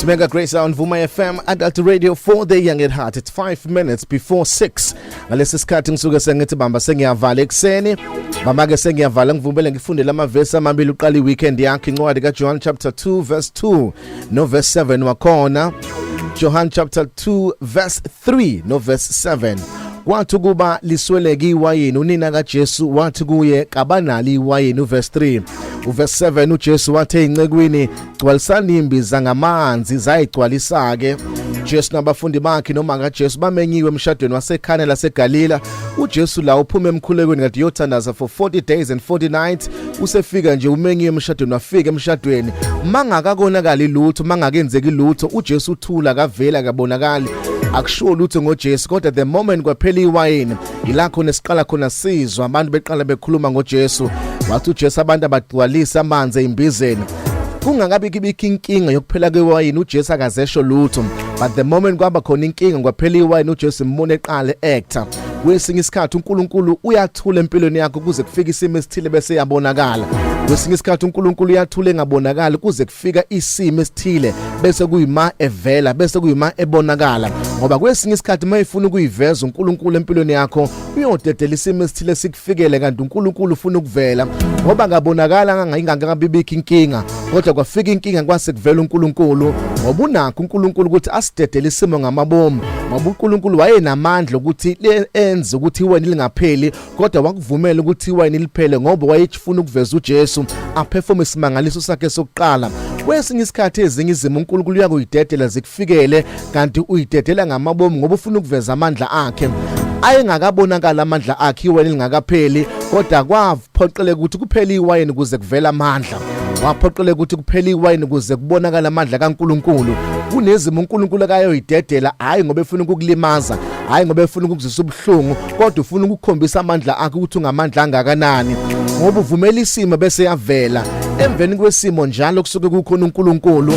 It's Mega Grace on Vuma FM Adult Radio for the young at heart. It's 5 minutes before 6. Ngalesi sikhathi ngisuke sengithi bamba sengiyavala ekseni. Mama ke sengiyavala ngivumbele ngifundele amavesi amabili uqala iweekend yakhe incwadi kaJohn chapter 2 verse 2 no verse 7 wakhona. John chapter 2 verse 3 no verse 7. Wathi kuba lisweleke iwayini unina kaJesu wathi kuye kabanali iwayini uverse 3 uverse 7 uJesu wathi incekwini gcwalisani imbiza ngamanzi zayigcwalisa ke Jesu nabafundi bakhe noma kaJesu bamenyiwe emshadweni waseKhana laseGalila uJesu la uphume emkhulekweni kade yothandaza for 40 days and 40 nights usefika nje umenyiwe emshadweni wafika emshadweni mangakakonakala lutho mangakenzeki lutho uJesu uthula kavela kabonakali akusho lutho ngoJesu kodwa the moment kwaphela iwayini ila khona siqala khona sizwa abantu beqala bekhuluma ngoJesu wathi uJesu abantu abagcwalisa amanzi eimbizeni kungakabi inkinga yokuphela kwewayini uJesu akazesho lutho but the moment kwaba khona inkinga kwaphela iwayini uJesu imbone eqale actor kwesinye isikhathi uNkulunkulu uyathula empilweni yakho kuze kufike isimo esithile bese yabonakala kwesinye isikhathi uNkulunkulu uyathula engabonakala kuze kufika isimo esithile bese kuyima evela bese kuyima ebonakala ngoba kwesinye isikhathi mayifuna ukuyiveza uNkulunkulu empilweni yakho uyodedela isimo esithile sikufikele kanti uNkulunkulu ufuna ukuvela ngoba ngabonakala ngangabibikho inkinga kodwa kwafika inkinga kwase kuvela uNkulunkulu ngoba unakho uNkulunkulu ukuthi asidedele isimo ngamabomu ngoba uNkulunkulu wayenamandla ukuthi enze ukuthi iwayini lingapheli kodwa wakuvumela ukuthi iwayini liphele ngoba wayefuna ukuveza uJesu aperform isimangaliso sakhe sokuqala kwesinye isikhathi ezinye izimo uNkulunkulu uyakuyidedela zikufikele kanti uyidedela ngamabomu ngoba ufuna ukuveza amandla akhe ayengakabonakala amandla akhe iwayini lingakapheli kodwa kwaphoqeleka ukuthi kuphele iwayini kuze kuvela amandla waphoqeleka ukuthi kuphele iwayini kuze kubonakala amandla kaNkulunkulu kunezimo uNkulunkulu akayoyidedela hayi ngoba efuna ukukulimaza hayi ngoba efuna ukukuzisa ubuhlungu kodwa ufuna ukukhombisa amandla akhe ukuthi ungamandla angakanani ngoba uvumela isimo bese yavela emveni kwesimo njalo kusuke kukhona uNkulunkulu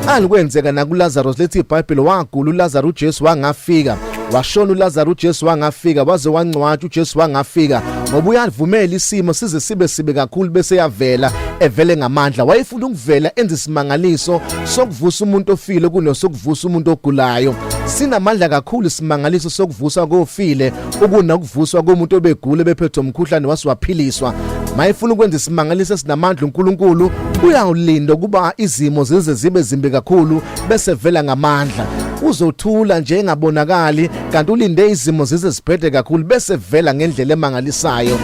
alikwenzeka nakuLazarus lethi iBhayibheli wagula uLazarus uJesu wangafika washona uLazarus uJesu wangafika waze wangcwatshwa uJesu wangafika ngoba uyavumela isimo size sibe kakhulu bese yavela evele ngamandla wayefuna ukuvela enze isimangaliso sokuvusa umuntu ofile kunosokuvusa umuntu ogulayo sinamandla kakhulu isimangaliso sokuvusa kofile ukuna ukuvuswa komuntu obegule bephethwe umkhuhlane wasiwaphiliswa mayefuna ukwenza isimangaliso sinamandla uNkulunkulu uyawulinda kuba izimo zibe zimbi kakhulu bese vela ngamandla uzothula nje engabonakali kanti ulinde izimo zize ziphethe kakhulu bese vela ngendlela emangalisayo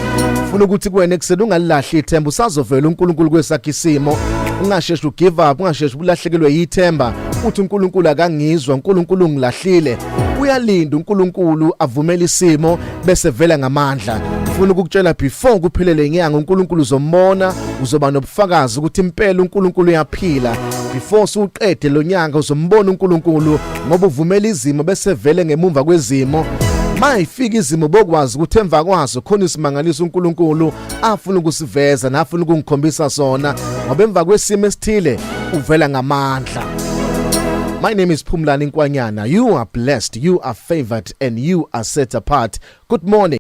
ufuna ukuthi kuwena ekuseni ungalilahli ithemba usazovela uNkulunkulu kwesakhe isimo ungasheshi ugive up ungasheshi ulahlekelwe yithemba uthi uNkulunkulu akangizwa uNkulunkulu ungilahlile uyalinda uNkulunkulu avumela isimo bese vela ngamandla ufuna ukukutshela before kuphelele inyanga uNkulunkulu uzombona uzoba nobufakazi ukuthi impela uNkulunkulu uyaphila before usuqede lo nyanga uzombona uNkulunkulu ngoba uvumela izimo bese vele ngemumva kwezimo mayifika izimo bokwazi ukuthi emva kwazo khona isimangaliso uNkulunkulu afuna ukusiveza nafuna ukungikhombisa sona ngoba emva kwesimo esithile uvela ngamandla. My name is Phumlani Nkwanyana. You are blessed, you are favored and you are set apart. Good morning.